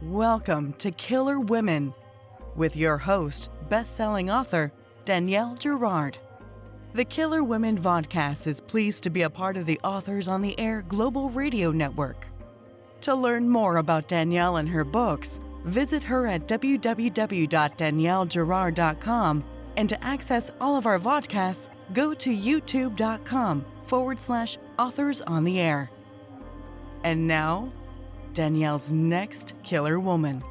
Welcome to Killer Women with your host, best-selling author Danielle Girard. The Killer Women Vodcast is pleased to be a part of the Authors on the Air Global Radio Network. To learn more about Danielle and her books, visit her at www.daniellegirard.com, and to access all of our vodcasts, go to youtube.com/Authors on the Air. And now, Danielle's next killer woman.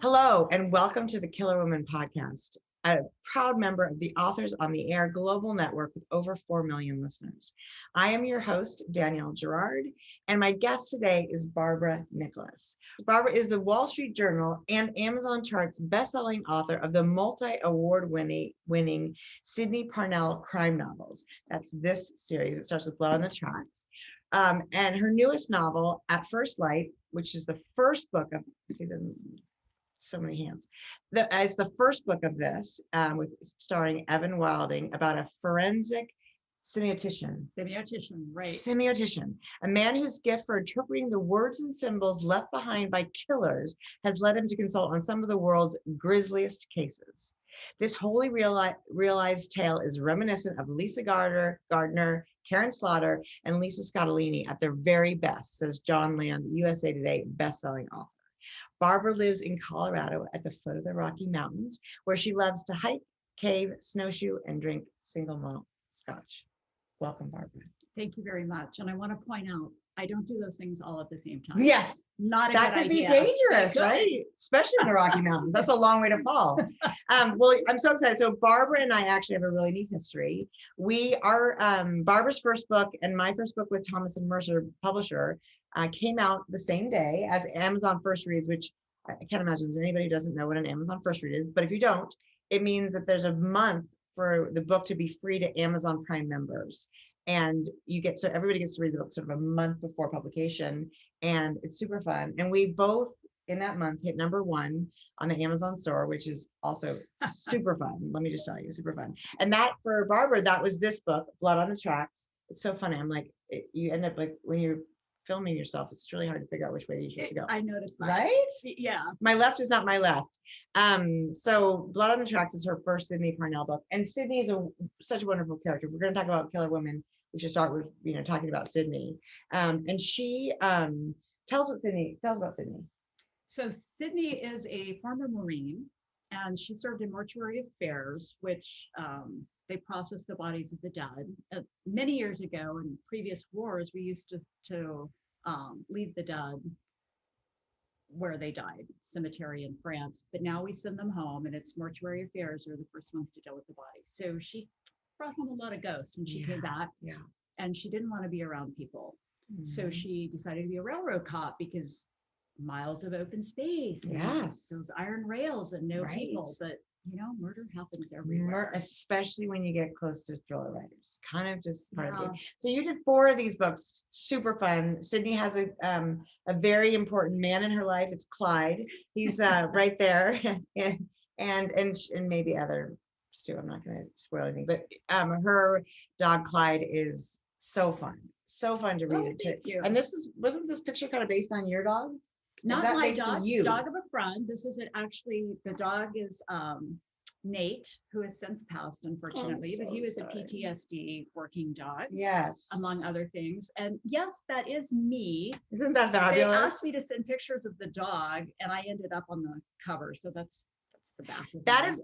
Hello, and welcome to the Killer Woman podcast, a proud member of the Authors on the Air global network with over 4 million listeners. I am your host, Danielle Girard, and my guest today is Barbara Nickless. Barbara is the Wall Street Journal and Amazon Charts bestselling author of the multi-award winning Sidney Parnell crime novels. That's this series. It starts with Blood on the Tracks. And her newest novel, At First Light, which is the first book of, so many hands. It's the first book of this, starring Evan Wilding, about a forensic semiotician. Semiotician, a man whose gift for interpreting the words and symbols left behind by killers has led him to consult on some of the world's grisliest cases. This wholly realized tale is reminiscent of Lisa Gardner, Karen Slaughter, and Lisa Scottolini at their very best, says John Land, USA Today bestselling author. Barbara lives in Colorado at the foot of the Rocky Mountains, where she loves to hike, cave, snowshoe, and drink single malt scotch. Welcome, Barbara. Thank you very much. And I want to point out, I don't do those things all at the same time. Yes. Not a good idea. That could be dangerous, right? Especially in the Rocky Mountains. That's a long way to fall. Well, I'm so excited. So Barbara and I actually have a really neat history. We are Barbara's first book and my first book with Thomas and Mercer publisher came out the same day as Amazon First Reads, which I can't imagine there's anybody who doesn't know what an Amazon First Read is. But if you don't, it means that there's a month for the book to be free to Amazon Prime members. And so everybody gets to read the book sort of a month before publication, and it's super fun. And we both in that month hit #1 on the Amazon store, which is also super fun. Let me just tell you, super fun. And that for Barbara, that was this book, Blood on the Tracks. It's so funny. I'm like, you end up like when you're filming yourself, it's really hard to figure out which way you're supposed to go. I noticed that. Right? Yeah. My left is not my left. So Blood on the Tracks is her first Sidney Parnell book. And Sidney is such a wonderful character. We're going to talk about Killer Women. We should start with, talking about Sidney. And she tells about Sidney. So Sidney is a former Marine, and she served in mortuary affairs, which they process the bodies of the dead. Many years ago in previous wars, we used to leave the dead where they died, cemetery in France. But now we send them home, and it's mortuary affairs are the first ones to deal with the body. So she brought home a lot of ghosts when she came back. Yeah. And she didn't want to be around people. Mm-hmm. So she decided to be a railroad cop because miles of open space. Yes. Those iron rails and no people. But, murder happens everywhere. Especially when you get close to thriller writers. Kind of just part of it. So you did 4 of these books. Super fun. Sidney has a very important man in her life. It's Clyde. He's right there. and maybe other too. I'm not going to spoil anything, but her dog Clyde is so fun to read. Thank you. And wasn't this picture kind of based on your dog? Not my dog, dog of a friend. This isn't actually, the dog is Nate, who has since passed, unfortunately, but he was a PTSD working dog. Yes. Among other things. And yes, that is me. Isn't that fabulous? They asked me to send pictures of the dog, and I ended up on the cover. So that's the back.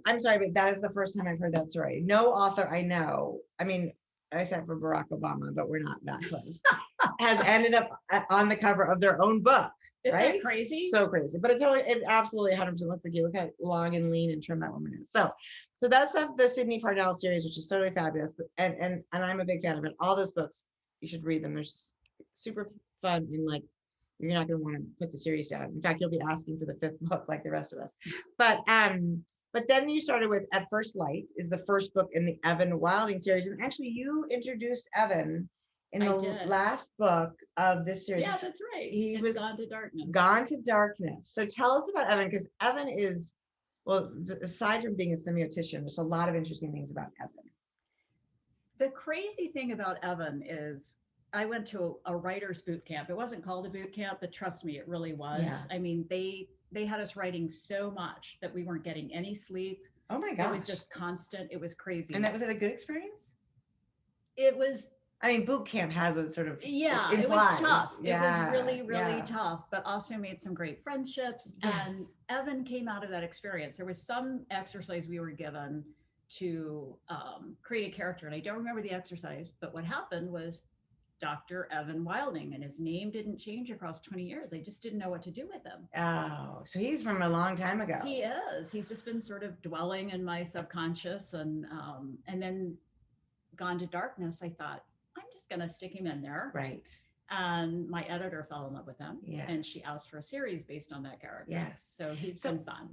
I'm sorry, but that is the first time I've heard that story. No author I know, except for Barack Obama, but we're not that close, has ended up on the cover of their own book. Isn't right? that crazy? So crazy. But it absolutely 100% looks like you. Look how long and lean and trim that woman is. So that's the Sidney Parnell series, which is totally fabulous. But and I'm a big fan of it. All those books, you should read them. They're super fun, and like you're not going to want to put the series down. In fact, you'll be asking for the 5th book like the rest of us. But then you started with At First Light is the first book in the Evan Wilding series. And actually you introduced Evan in the last book of this series. Yeah, that's right. He was Gone to Darkness. Gone to Darkness. So tell us about Evan, because Evan is, well, aside from being a semiotician, there's a lot of interesting things about Evan. The crazy thing about Evan is I went to a writer's boot camp. It wasn't called a boot camp, but trust me, it really was. Yeah. I mean, they had us writing so much that we weren't getting any sleep. Oh my It gosh. was just constant. It was crazy. And that was it a good experience? It was, I mean, boot camp has a sort of yeah, it was tough. It was really, really tough, but also made some great friendships. And Evan came out of that experience. There was some exercise we were given to create a character. And I don't remember the exercise, but what happened was Dr. Evan Wilding, and his name didn't change across 20 years. I just didn't know what to do with him. Oh, so he's from a long time ago. He is. He's just been sort of dwelling in my subconscious, and then Gone to Darkness. I thought, I'm just going to stick him in there. Right. And my editor fell in love with him. Yes. And she asked for a series based on that character. Yes. So he's been fun. And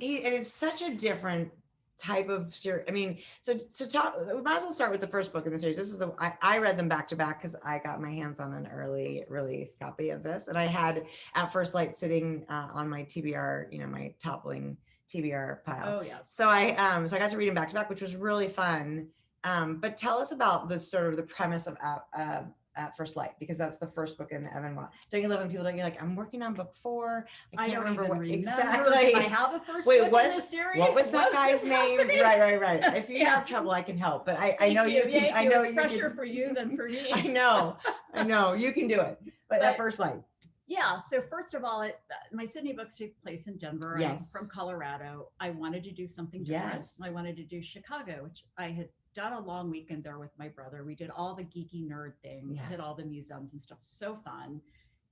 it's such a different type of series. I mean, so talk, we might as well start with the first book in the series. This is I read them back to back because I got my hands on an early release copy of this. And I had At First Light sitting on my TBR, my toppling TBR pile. Oh, yes. So I got to read them back to back, which was really fun. But tell us about the sort of the premise of At First Light, because that's the first book in the Evan Wild. Don't you love when people don't? You're like, I'm working on book 4. I can't don't even remember exactly. I have a first book in this series. What was that guy's name? happening? Right. If you have trouble, I can help. But I know you can. I know it's pressure for you than for me. I know you can do it. But At First Light. Yeah. So first of all, my Sydney books take place in Denver. Yes. I'm from Colorado. I wanted to do something different. Yes. I wanted to do Chicago, which I had done a long weekend there with my brother. We did all the geeky nerd things, hit all the museums and stuff. So fun.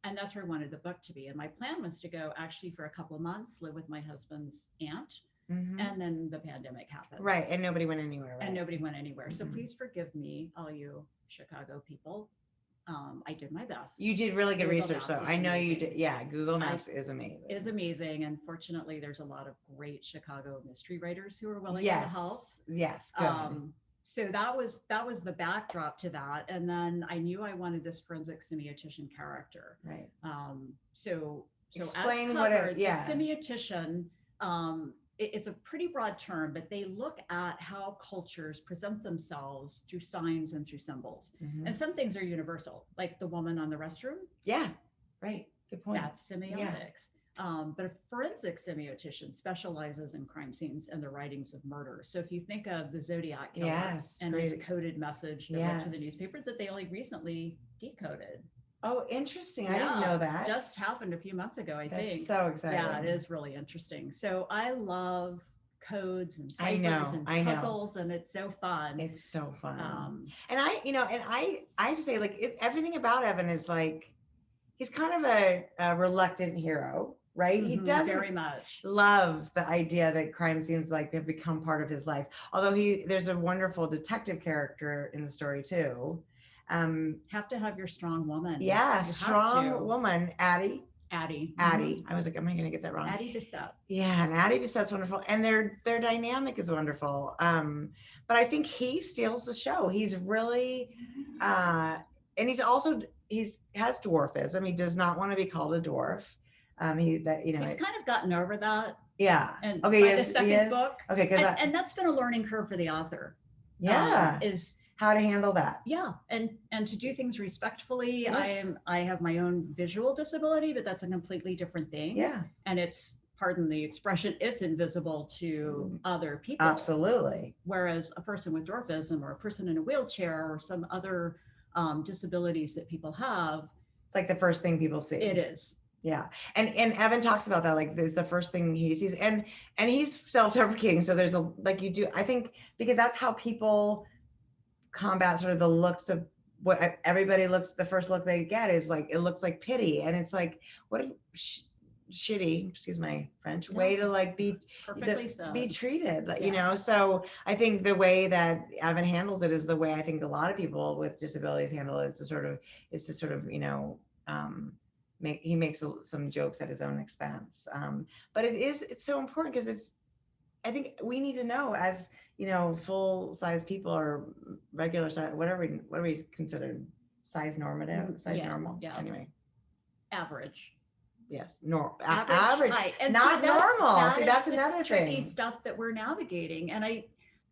And that's where I wanted the book to be. And my plan was to go actually for a couple of months, live with my husband's aunt. Mm-hmm. And then the pandemic happened. Right. And nobody went anywhere. Right? And nobody went anywhere. Mm-hmm. So please forgive me, all you Chicago people. I did my best. You did really good Google research, Maps though. I know you did. Yeah, Google Maps is amazing. It is amazing. And fortunately, there's a lot of great Chicago mystery writers who are willing to help. Yes. Good. So that was the backdrop to that. And then I knew I wanted this forensic semiotician character. Right. So explain as what covered, the semiotician, it's a pretty broad term, but they look at how cultures present themselves through signs and through symbols. Mm-hmm. And some things are universal, like the woman on the restroom. Yeah, right. Good point. That's semiotics. Yeah. But a forensic semiotician specializes in crime scenes and the writings of murder. So if you think of the Zodiac killer and his coded message that went to the newspapers that they only recently decoded. Oh, interesting. I didn't know that. Just happened a few months ago, I think. That's so exciting. Yeah, it is really interesting. So I love codes and ciphers and puzzles, and it's so fun. It's so fun. And I just say, like, everything about Evan is like, he's kind of a reluctant hero, right? Mm-hmm, he doesn't very much love the idea that crime scenes have become part of his life. Although there's a wonderful detective character in the story too. Have to have your strong woman. Yeah, strong woman, Addie. Mm-hmm. I was like, am I going to get that wrong? Addie Bissett. Yeah, and Addie Bissett's wonderful, and their dynamic is wonderful. But I think he steals the show. He's really, and he's also has dwarfism. He does not want to be called a dwarf. He's kind of gotten over that. Yeah. And by the second book. Okay, and that's been a learning curve for the author. Yeah. Is how to handle that. Yeah. And to do things respectfully. Yes. I have my own visual disability, but that's a completely different thing. Yeah. And it's, pardon the expression, it's invisible to other people. Absolutely. Whereas a person with dwarfism or a person in a wheelchair or some other disabilities that people have. It's like the first thing people see. It is. Yeah. And Evan talks about that, like, this is the first thing he sees, and he's self-deprecating. So there's I think, because that's how people combat sort of the looks of what everybody looks, the first look they get is like, it looks like pity. And it's like, what a shitty, excuse my French, way to be treated, so I think the way that Evan handles it is the way I think a lot of people with disabilities handle it. He makes some jokes at his own expense. But it's so important because I think we need to know, as full size people or regular size, whatever we consider size normative, normal. Yeah. Anyway. Average. Yes. Average. And not normal. See, that's another tricky thing. Stuff that we're navigating. And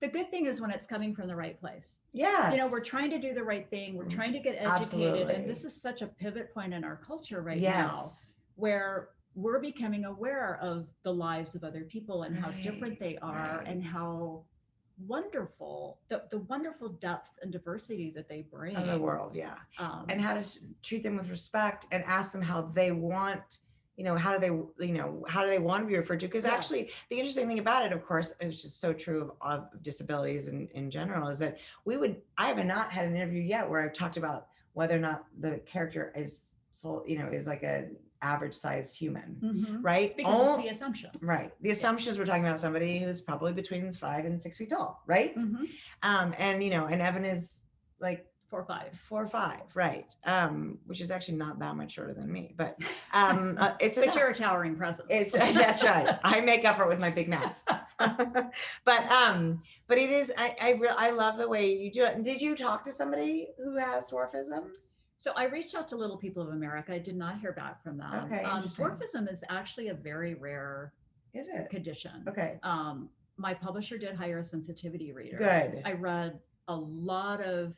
the good thing is when it's coming from the right place. Yes. You know, we're trying to do the right thing. We're trying to get educated. Absolutely. And this is such a pivot point in our culture right Yes. now, where we're becoming aware of the lives of other people and how different they are right. and how wonderful, the wonderful depth and diversity that they bring. In the world, yeah. And how to treat them with respect and ask them how they want, how do they want to be referred to? Because actually, the interesting thing about it, of course, is just so true of disabilities in general, is that I have not had an interview yet where I've talked about whether or not the character is full, is like a average sized human, right? Because it's the assumption. Right. The assumption is we're talking about somebody who's probably between 5 and 6 feet tall, right? And Evan is like 4'5", right? Which is actually not that much shorter than me, but it's but you're a towering presence. That's right. I make up for it with my big mouth. but it is. I love the way you do it. And did you talk to somebody who has dwarfism? So I reached out to Little People of America. I did not hear back from them. Okay, dwarfism is actually a very rare condition. Okay. My publisher did hire a sensitivity reader. Good. I read a lot of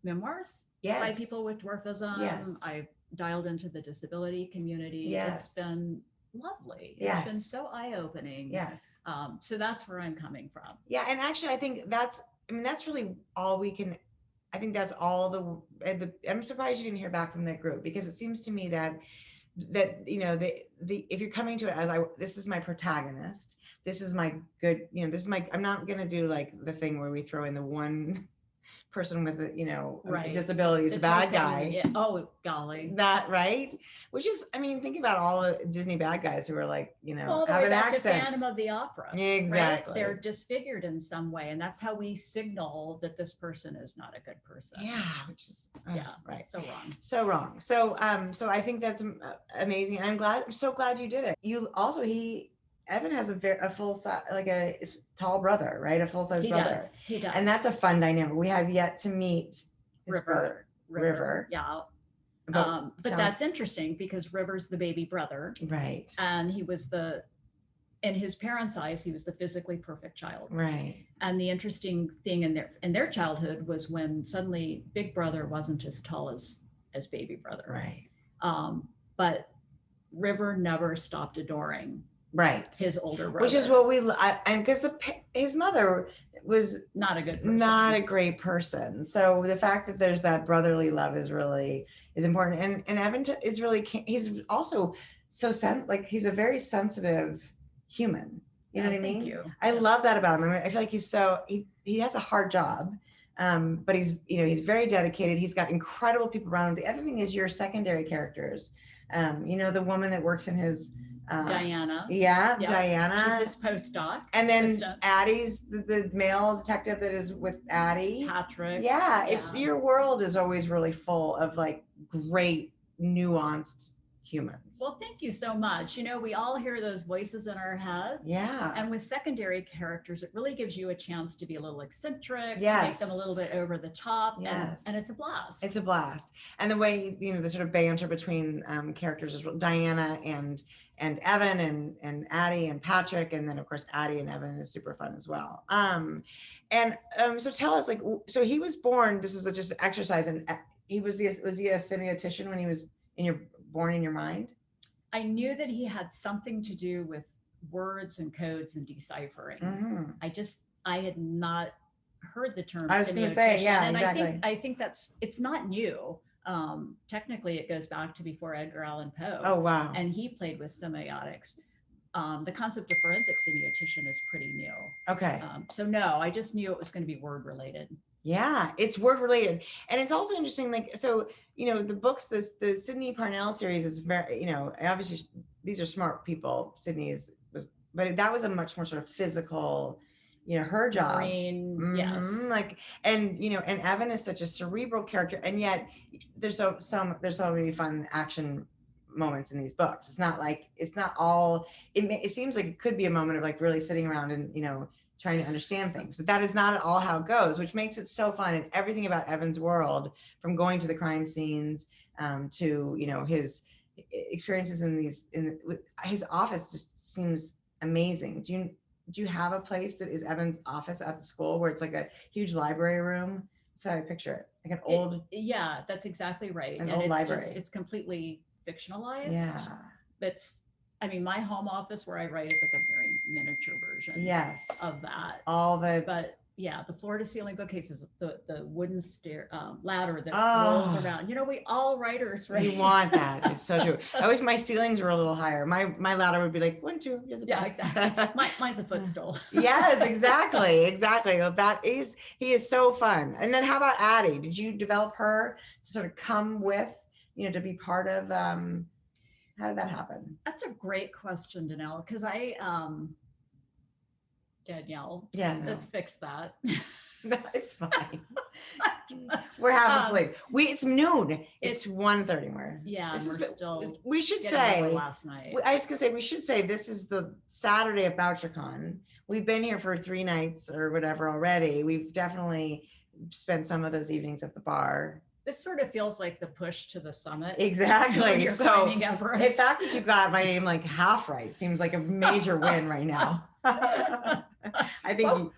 memoirs by people with dwarfism. Yes. I dialed into the disability community. Yes. It's been lovely. Yes. It's been so eye-opening. Yes. So that's where I'm coming from. Yeah. And actually, I think that's really all we can. I think that's all I'm surprised you didn't hear back from that group, because it seems to me that if you're coming to it as this is my protagonist, this is my good, I'm not going to do like the thing where we throw in the one person with disabilities, the bad guy. Yeah. Oh, golly. That, right? Which is, think about all the Disney bad guys who are like, have an accent. Phantom of the Opera. Exactly. Right? They're disfigured in some way. And that's how we signal that this person is not a good person. Yeah. Which is, right. So wrong. So wrong. So I think that's amazing. I'm so glad you did it. Evan has a full size, like a tall brother, right? A full size brother. He does. And that's a fun dynamic. We have yet to meet his brother, River. Yeah. But that's interesting because River's the baby brother. Right. And he was in his parents' eyes, he was the physically perfect child. Right. And the interesting thing in their childhood was when suddenly Big Brother wasn't as tall as baby brother. Right. But River never stopped adoring his older brother, which is what and because his mother was not a good person. Not a great person. So the fact that there's that brotherly love is important. And Evan is really, he's also so he's a very sensitive human. You know what I mean? Thank you. I love that about him. I feel like he has a hard job. But he's very dedicated. He's got incredible people around him. The other thing is your secondary characters. The woman that works in his Diana. Yeah, Diana. She's his postdoc. And then Addie's the male detective that is with Addie. Patrick. Yeah, it's your world is always really full of like great, nuanced humans. Well, thank you so much. We all hear those voices in our head. Yeah. And with secondary characters, it really gives you a chance to be a little eccentric, yes. to make them a little bit over the top. Yes. And it's a blast. It's a blast. And the way, the sort of banter between characters as well, Diana and Evan and Addie and Patrick. And then of course, Addie and Evan is super fun as well. So tell us, so he was born, this is just an exercise, and was he a semiotician when he was born in your mind? I knew that he had something to do with words and codes and deciphering. Mm-hmm. I had not heard the term. I was going to say, yeah, and exactly. I think it's not new. Technically, it goes back to before Edgar Allan Poe. Oh, wow. And he played with semiotics. The concept of forensic semiotician is pretty new. Okay. So no, I just knew it was going to be word related. Yeah, it's word related. And it's also interesting, the books, the Sydney Parnell series is very, obviously these are smart people. But that was a much more sort of physical, her job. Marine, yes. And Evan is such a cerebral character, and yet there's so many fun action moments in these books. It's not all, it seems like it could be a moment of really sitting around and, trying to understand things, but that is not at all how it goes, which makes it so fun. And everything about Evan's world, from going to the crime scenes to his experiences in his office, just seems amazing. do you have a place that is Evan's office at the school where it's like a huge library room? So I picture it, like an old, Yeah, that's exactly right. an And old it's library. just, it's completely fictionalized. Yeah. That's, I mean, my home office where I write is like a very miniature version Yes. of that. All the, But yeah, the floor to ceiling bookcases, the wooden stair ladder that rolls oh, around. You know, we all writers, right? you want that. It's so true. I wish my ceilings were a little higher. My ladder would be like 1, 2, you're the Yeah, top. exactly. Mine's a footstool. Yes, exactly. Exactly. Well, he is so fun. And then how about Addie? Did you develop her to sort of come with, to be part of, how did that happen? That's a great question, Danielle, because Danielle, Yeah, no. let's fix that. No, it's fine. We're half asleep. It's noon. It's 1:30. Yeah, and we're still. We should getting say over last night. I was gonna say we should say this is the Saturday of BoucherCon. We've been here for 3 nights or whatever already. We've definitely spent some of those evenings at the bar. This sort of feels like the push to the summit. Exactly. You're So climbing Everest. the fact that you got my name like half right seems like a major win right now. I think.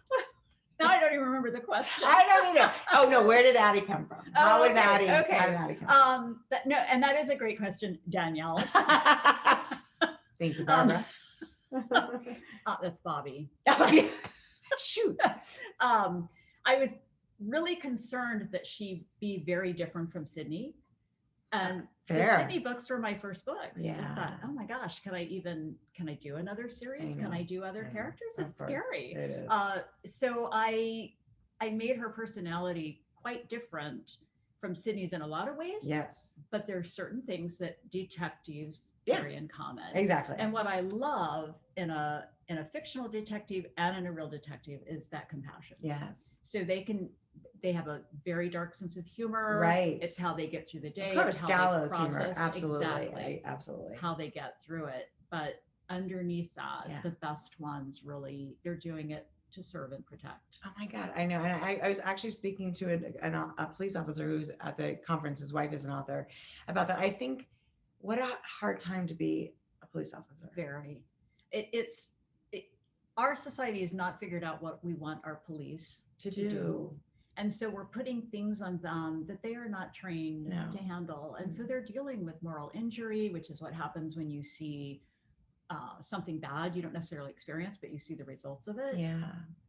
Now I don't even remember the question. I don't either. Oh no, where did Addie come from? How is Addie? Okay. How did Addie come from? No, and that is a great question, Danielle. Thank you, Barbara. That's Bobby. Oh, yeah. Shoot. I was really concerned that she'd be very different from Sydney. And Fair. the Sydney books were my first books. Yeah. I thought, oh my gosh, can I do another series? Can I do other characters? It's scary. It is. So I made her personality quite different from Sydney's in a lot of ways. Yes. But there's certain things that detectives carry in common. Exactly. And what I love in a fictional detective and in a real detective is that compassion. Yes. So they have a very dark sense of humor. Right. It's how they get through the day. Of course, it's how gallows they humor. process, Absolutely. exactly, Absolutely. how they get through it. But underneath that, the best ones really, they're doing it to serve and protect. Oh my God, I know. And I was actually speaking to a police officer who's at the conference, his wife is an author, about that. I think what a hard time to be a police officer. Very. Our society has not figured out what we want our police to do. And so we're putting things on them that they are not trained to handle. And so they're dealing with moral injury, which is what happens when you see something bad you don't necessarily experience, but you see the results of it. Yeah.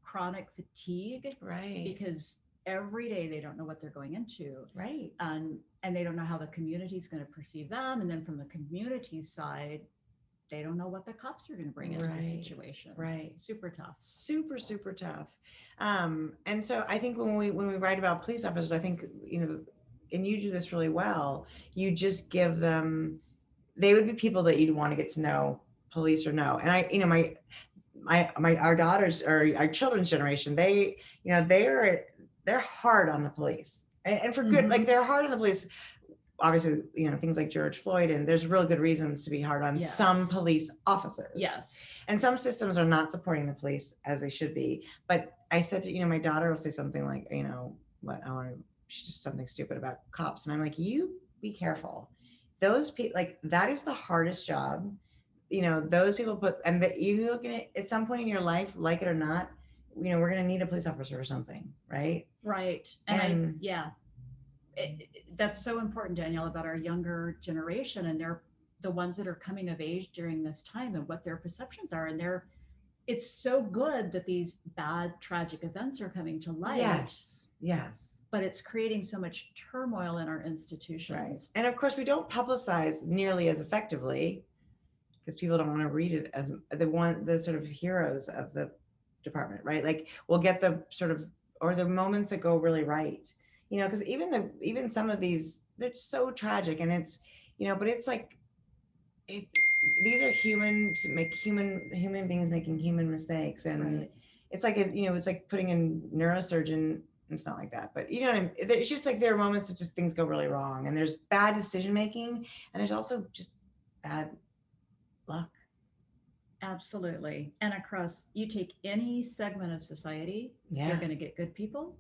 Chronic fatigue. Right. Because every day they don't know what they're going into. Right. And they don't know how the community is going to perceive them. And then from the community side, they don't know what the cops are going to bring into the situation. Right. Super tough. Super, super tough. And so I think when we write about police officers, I think, and you do this really well, you just give them, they would be people that you'd want to get to know, police or no. And our daughters or our children's generation, they're hard on the police and for good, like they're hard on the police. Obviously, things like George Floyd, and there's real good reasons to be hard on some police officers. Yes. And some systems are not supporting the police as they should be. But I said to, my daughter will say something like, she's just something stupid about cops. And I'm like, you be careful. Those people, like, that is the hardest job. Those people and that you look at some point in your life, like it or not, we're going to need a police officer or something. Right. Right. And that's so important, Danielle, about our younger generation, and they're the ones that are coming of age during this time and what their perceptions are. And it's so good that these bad, tragic events are coming to light. Yes. Yes. But it's creating so much turmoil in our institutions. Right. And of course, we don't publicize nearly as effectively because people don't want to read it as the sort of heroes of the department, right? Like we'll get the sort of, or the moments that go really right. Because even some of these, they're so tragic, and it's, but it's like, these are human beings making human mistakes, and it's like it's like putting in neurosurgeon. It's not like that, but what I mean. It's just like there are moments that just things go really wrong, and there's bad decision making, and there's also just bad luck. Absolutely, and you take any segment of society, you're going to get good people.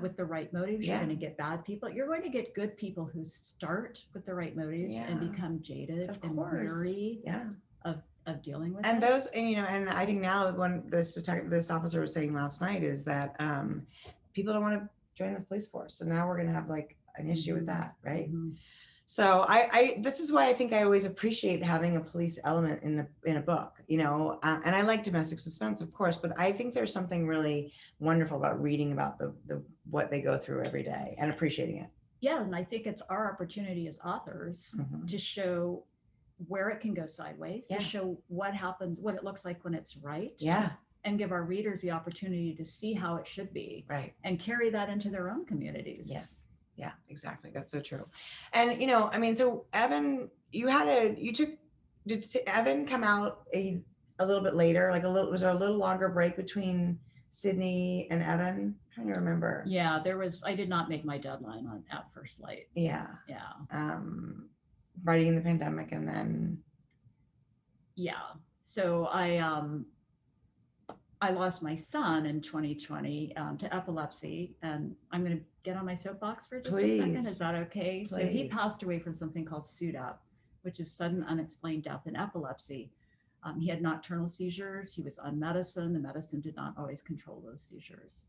With the right motives, you're going to get bad people. You're going to get good people who start with the right motives and become jaded and weary of of dealing with And this. those, and and I think now when this officer was saying last night is that people don't want to join the police force. So now we're going to have like an issue with that, right? Mhm. So this is why I think I always appreciate having a police element in a book, and I like domestic suspense, of course, but I think there's something really wonderful about reading about the what they go through every day and appreciating it. Yeah, and I think it's our opportunity as authors Mhm. to show where it can go sideways, Yeah. to show what happens, what it looks like when it's right, Yeah, and give our readers the opportunity to see how it should be right. and carry that into their own communities. Yes. Yeah, exactly. That's so true. And I mean, so Evan, did Evan come out a little bit later? Like was there a little longer break between Sydney and Evan? I'm trying to remember. Yeah, I did not make my deadline on At First Light. Yeah. Yeah. Writing in the pandemic and then. Yeah. So I lost my son in 2020 to epilepsy, and I'm going to get on my soapbox for just a second. Is that okay? Please. So he passed away from something called SUDEP, which is sudden unexplained death in epilepsy. He had nocturnal seizures. He was on medicine. The medicine did not always control those seizures.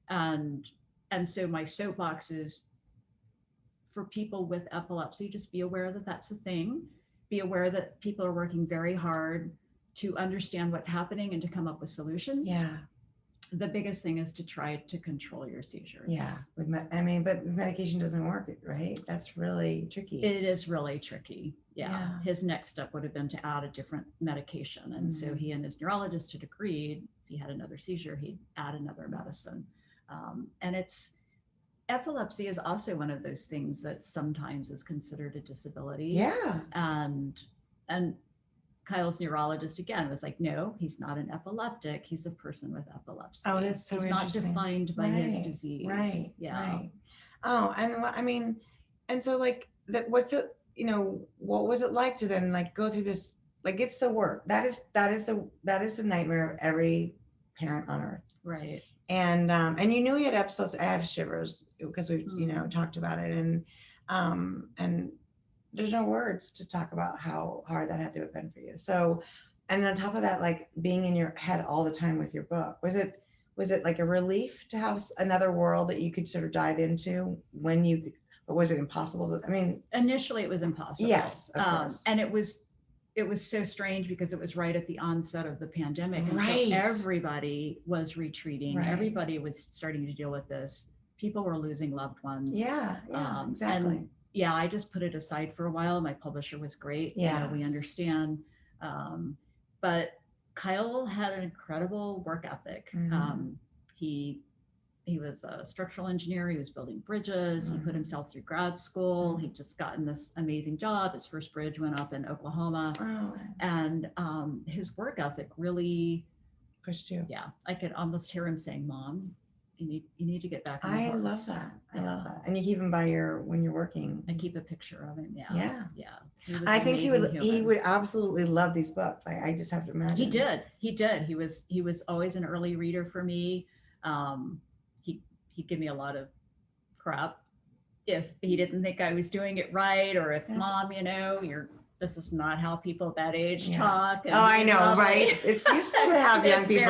And so my soapbox is for people with epilepsy, just be aware that that's a thing. Be aware that people are working very hard to understand what's happening and to come up with solutions. Yeah. The biggest thing is to try to control your seizures. Yeah. But medication doesn't work, right? That's really tricky. It is really tricky. Yeah. His next step would have been to add a different medication. And so he and his neurologist had agreed if he had another seizure, he'd add another medicine. And epilepsy is also one of those things that sometimes is considered a disability. Yeah. And Kyle's neurologist again was like, no, he's not an epileptic. He's a person with epilepsy. Oh, that's so interesting. He's not defined by his disease. Right. Yeah. Right. Oh, and and so like that. What's it? What was it like to then like go through this? Like it's the work that is the nightmare of every parent on earth. Right. And you knew he had epilepsy. I have shivers because we talked about it, and there's no words to talk about how hard that had to have been for you. So, and on top of that, like being in your head all the time with your book, was it like a relief to have another world that you could sort of dive into or was it impossible initially it was impossible. Yes, of course. And it was so strange because it was right at the onset of the pandemic. And right. So everybody was retreating. Right. Everybody was starting to deal with this. People were losing loved ones. Yeah, exactly. And I just put it aside for a while. My publisher was great. Yeah, we understand. But Kyle had an incredible work ethic. Mm-hmm. He was a structural engineer. He was building bridges. He put himself through grad school. He'd just gotten this amazing job. His first bridge went up in Oklahoma. Oh. And his work ethic really pushed you. Yeah. I could almost hear him saying, Mom, you need to get back on the I horse. love that. I love that. And you keep him when you're working. I keep a picture of him. Yeah. I think he would absolutely love these books. I just have to imagine. He did. He was always an early reader for me. He'd give me a lot of crap if he didn't think I was doing it right, or if Mom, this is not how people that age talk. And I know, right? It's useful to have young people.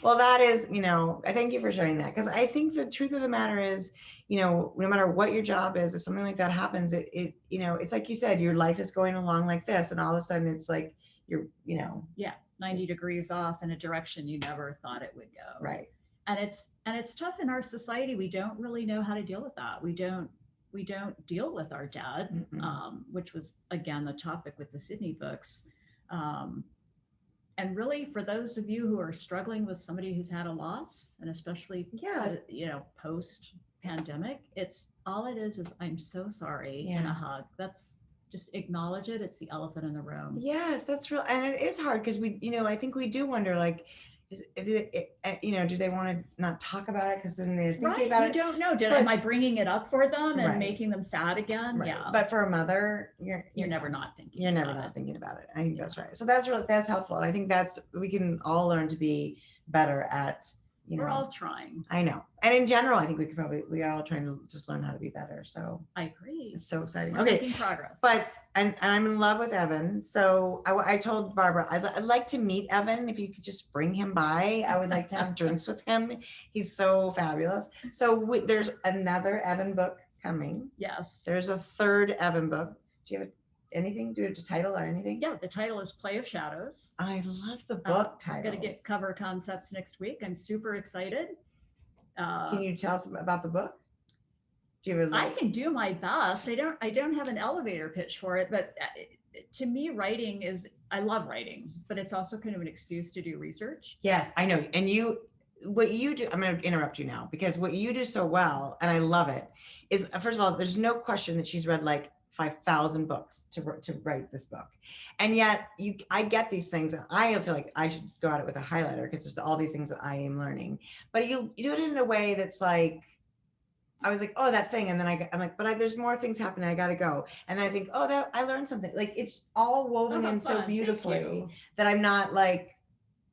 Well, that is, I thank you for sharing that, because I think the truth of the matter is, no matter what your job is, if something like that happens, it's like you said, your life is going along like this, and all of a sudden it's like you're, 90 degrees off in a direction you never thought it would go. Right. And it's tough in our society. We don't really know how to deal with that. We don't deal with our dad, which was again the topic with the Sydney books. And really, for those of you who are struggling with somebody who's had a loss, and especially post pandemic, all it is I'm so sorry, and a hug. That's just acknowledge it. It's the elephant in the room. Yes, that's real, and it is hard because we, I think we do wonder, like, do they want to not talk about it because then they're thinking about it? You don't know. Am I bringing it up for them and making them sad again? Right. Yeah. But for a mother, you're never not thinking. You're never not thinking about it. I think that's right. So that's helpful. And I think we can all learn to be better at. We're all trying. I know. And in general, I think we are all trying to just learn how to be better. So I agree. It's so exciting. We're making progress. But and I'm in love with Evan. So I told Barbara I'd like to meet Evan. If you could just bring him by, I would like to have drinks with him. He's so fabulous. So there's another Evan book coming. Yes. There's a third Evan book. Do you have anything? Do you have a title or anything? Yeah, the title is Play of Shadows. I love the book title. I'm going to get cover concepts next week. I'm super excited. Can you tell us about the book? I can do my best. I don't have an elevator pitch for it, but to me, writing is, I love writing, but it's also kind of an excuse to do research. Yes, I know. And what you do, I'm going to interrupt you now, because what you do so well, and I love it, is first of all, there's no question that she's read like 5,000 books to write this book. And yet I get these things and I feel like I should go at it with a highlighter because there's all these things that I am learning, but you do it in a way that's like, I was like, oh, that thing. And then I'm like, but there's more things happening. I got to go. And then I think, oh, that I learned something. Like it's all woven in so beautifully that I'm not like,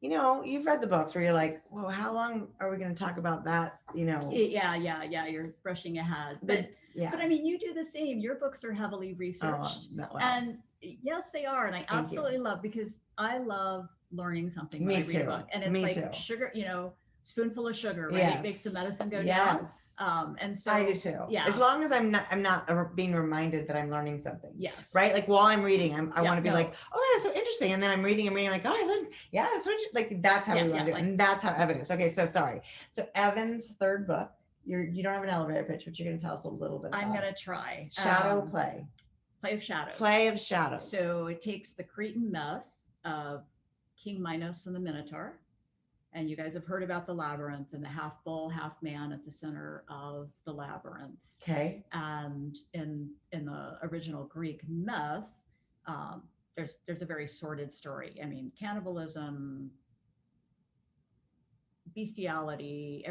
you've read the books where you're like, whoa, how long are we going to talk about that? Yeah. You're brushing ahead. But I mean, you do the same. Your books are heavily researched. And yes, they are. And I absolutely love, because I love learning something when I read a book. And it's like sugar, spoonful of sugar, right? It makes the medicine go down. And so I do too. Yeah. As long as I'm not being reminded that I'm learning something. Yes. Right. Like while I'm reading, I want to be like, oh, that's so interesting. And then I'm reading like, oh, I learned. Yeah. That's what that's how we want to do it. And that's how Evan is. Okay. So sorry. So Evan's third book, you don't have an elevator pitch, but you're going to tell us a little bit about. I'm going to try. Shadow Play. Play of Shadows. Play of Shadows. So it takes the Cretan myth of King Minos and the Minotaur. And you guys have heard about the labyrinth and the half bull, half man at the center of the labyrinth. Okay. And in the original Greek myth, there's a very sordid story. I mean, cannibalism, bestiality,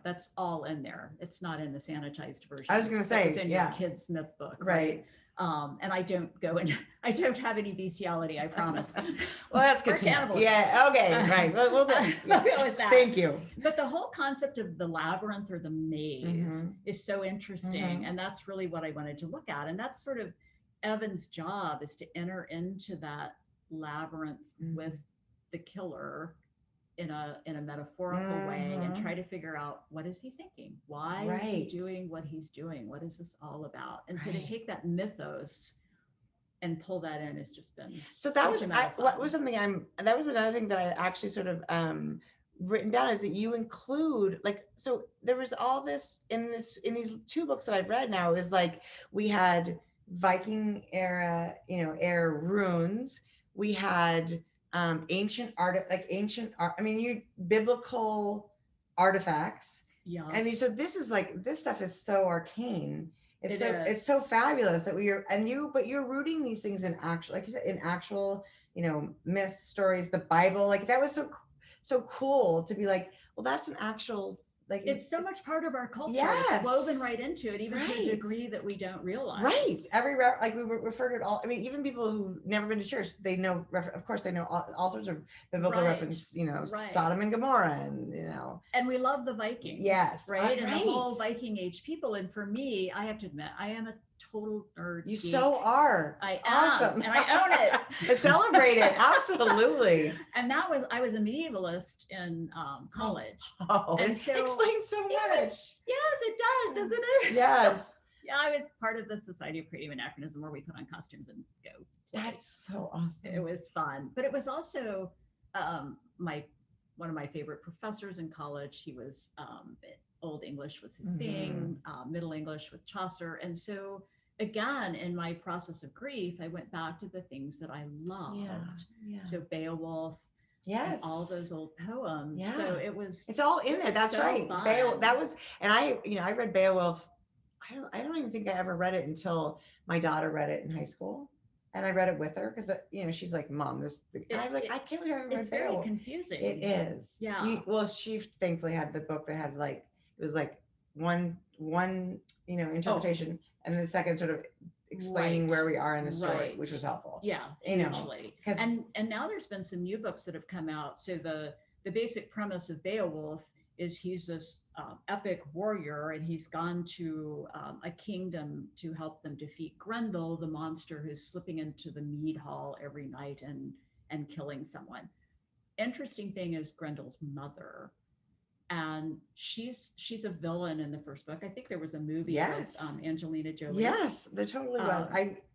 that's all in there. It's not in the sanitized version. I was going to say, it's in your kids' myth book, right? And I don't have any bestiality, I promise. Well, that's good to know. Yeah. Okay. Right. Well, we'll go with that. Thank you. But the whole concept of the labyrinth or the maze is so interesting. And that's really what I wanted to look at. And that's sort of Evan's job, is to enter into that labyrinth with the killer in a metaphorical way and try to figure out, what is he thinking? Why is he doing what he's doing? What is this all about? And so to take that mythos and pull that in has just been so that was that was another thing that I actually sort of written down, is that you include so there was all this in these two books that I've read now, is like we had Viking era runes, we had ancient art, biblical artifacts. Yeah. I mean, so this stuff is so arcane. It's so fabulous that but you're rooting these things in actual, like you said, in actual, myth stories, the Bible. Like that was so cool to be like, well, that's an actual. Like it's so much part of our culture. Yes. It's woven right into it, even to a degree that we don't realize. Right. We refer to it all. I mean, even people who've never been to church, they know. Of course, they know all sorts of biblical reference. Sodom and Gomorrah, and And we love the Vikings. Yes. Right. And the whole Viking Age people. And for me, I have to admit, I am a total nerd. You so are. I am, and I own it. Celebrate it. Absolutely. And I was a medievalist in college. Oh, and so explains so much. Yes, it does, doesn't it? Yes. Yeah, I was part of the Society of Creative Anachronism, where we put on costumes and go. That's so awesome. It was fun, but it was also one of my favorite professors in college. He was Old English was his thing, Middle English with Chaucer. And so again, in my process of grief, I went back to the things that I loved. Yeah. So Beowulf, yes, all those old poems. Yeah. So it's all in there. That's so right. Beowulf, that was, and I read Beowulf. I don't even think I ever read it until my daughter read it in high school. And I read it with her because, she's like, Mom, and I was like, I can't believe I haven't read Beowulf. It's very confusing. It is. Yeah. She thankfully had the book that had it was like one interpretation, and then the second sort of explaining where we are in the story, which was helpful. Yeah, hugely. And now there's been some new books that have come out. So the basic premise of Beowulf is he's this epic warrior, and he's gone to a kingdom to help them defeat Grendel, the monster who's slipping into the mead hall every night and killing someone. Interesting thing is Grendel's mother, and she's a villain in the first book. I think there was a movie Yes. with Angelina Jolie. Yes, there totally was.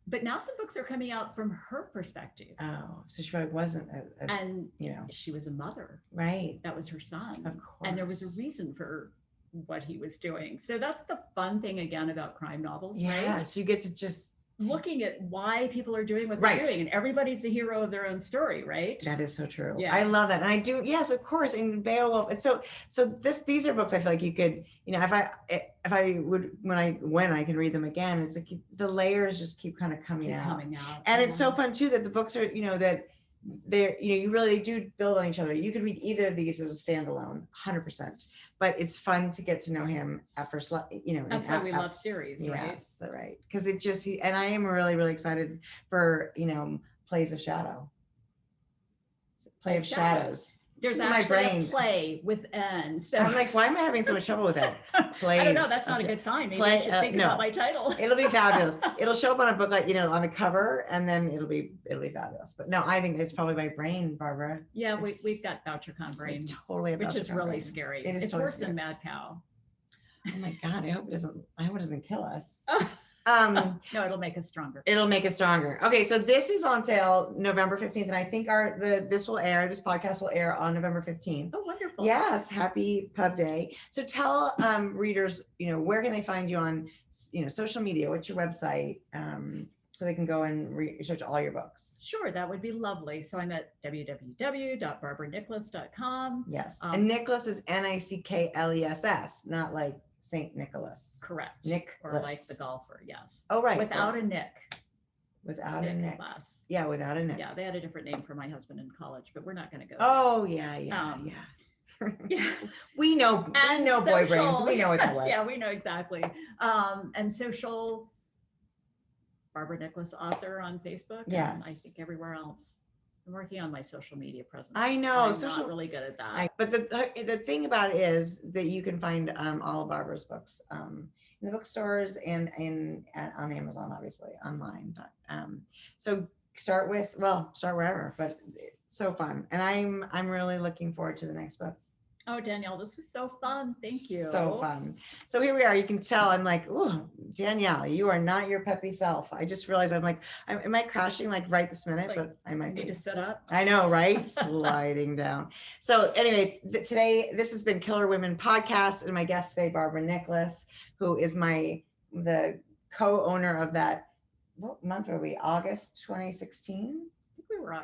But now some books are coming out from her perspective. Oh, so she probably wasn't And you know, she was a mother. right. That was her son. Of course. And there was a reason for what he was doing. So that's the fun thing again about crime novels, right? Yes, you get to just Looking at why people are doing what Right. they're doing, and everyeverybody's the hero of their own story, right? That is so true. Yeah. I love that. And I do, yes, of course, in Beowulf. And so these are books I feel like you could, you know, if I would, when I can read them again, it's like the layers just keep kind of coming out. And it's so fun too that the books are, you know, that they're, you know, you really do build on each other. You could read either of these as a standalone, 100%, but it's fun to get to know him at first, you know. That's why we love series, right? Yes, right. Because it just, and I am really, really excited for, you know, Play of Shadows. There's in my actually brain. a play with N. So I'm like, why am I having so much trouble with that? I don't know. That's not a good sign. Maybe I should think about my title. It'll be fabulous. It'll show up on a book, like, you know, on the cover, and then it'll be fabulous. But no, I think it's probably my brain, Barbara. Yeah, we've got Bouchercon brain, Totally, which is really scary. It is it's totally worse scary. than Mad Cow. Oh my God, I hope it doesn't kill us. No, it'll make us stronger. It'll make it stronger. Okay, so this is on sale November 15th, and I think this podcast will air on November 15th. Oh, wonderful. Yes, happy Pub Day. So tell readers, you know, where can they find you on, you know, social media? What's your website? So they can go and research all your books. Sure, that would be lovely. So I'm at www.barbanickless.com. Yes, and Nicholas is Nickles, not like Saint Nicholas. Correct. Nick, or like the golfer. Yes. Oh, right. Without a Nick. Without a Nick. Nicholas. Yeah, without a Nick. Yeah, they had a different name for my husband in college, but we're not going to go. Oh, yeah. Yeah. We know boy brains. We know what that was. Yeah, we know exactly. And social, Barbara Nickless author on Facebook. Yes. And I think everywhere else. I'm working on my social media presence. I know. I'm not really good at that. But the thing about it is that you can find all of Barbara's books in the bookstores and on Amazon, obviously, online. So start wherever, but it's so fun. And I'm really looking forward to the next book. Oh, Danielle, this was so fun. Thank you. So fun. So here we are. You can tell I'm like, oh, Danielle, you are not your peppy self. I just realized am I crashing like right this minute? Like, but I might need be. to sit up. I know, right? Sliding down. So anyway, today, this has been Killer Women Podcast, and my guest today, Barbara Nickless, who is the co-owner of that. What month are we? August 2016? I think we were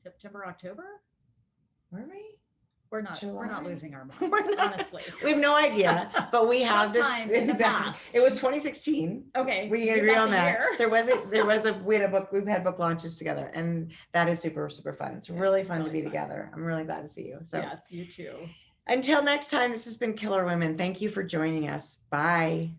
September, October. Were we? We're not July? losing our minds, honestly. We have no idea, but we have this. Sometime in the past. It was 2016. Okay. We you agree got on the that. year. We had a book, we've had book launches together, and that is super, super fun. It's really fun to be together. I'm really glad to see you. So yes, you too. until next time, this has been Killer Women. Thank you for joining us. Bye.